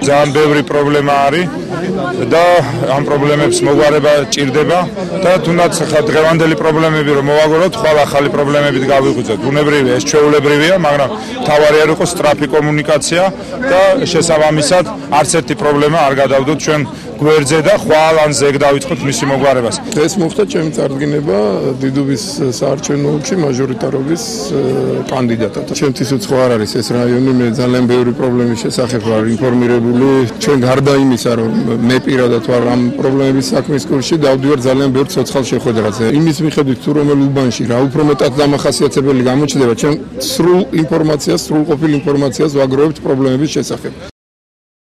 ძალიან ბევრი პრობლემა არის და ამ პრობლემებს მოგვარება ჭირდება და თუნდაც დღევანდელი პრობლემები რომ მოვაგოროთ, ხვალ ახალი პრობლემებით გავიღვიძოთ. ბუნებრივია, ეს ჩვეულებრივია, მაგრამ თავარი არ იყოს სწრაფი კომუნიკაცია და შესაბამისად არც ერთი პრობლემა არ გადავდოთ ჩვენ გვერდზე და ხვალ ან ზეგ დავიწყოთ მისი მოგვარებას. ეს მოხდა ჩემი წარდგენება დიდუბის საარჩევნო ოლქში მაჟორიტარობის კანდიდატად. ჩემთვის უცხო არ არის ეს რაიონი, მე ძალიან ბევრი პრობლემის შესახებ ვარ ინფორმირებული. ჩვენ გარდა იმისა, რომ მე პირადად ვარ ამ პრობლემების საქმის კურსში, დავდივარ ძალიან ბევრ ცოცხალ შეხვედრაზე. იმის მიხედვით თუ რომელ უბანში რა უფრო მეტად დამახასიათებელი გამოჩნდება, ჩვენ სრულყოფილ ინფორმაციას ვაგროვებთ პრობლემების შესახებ.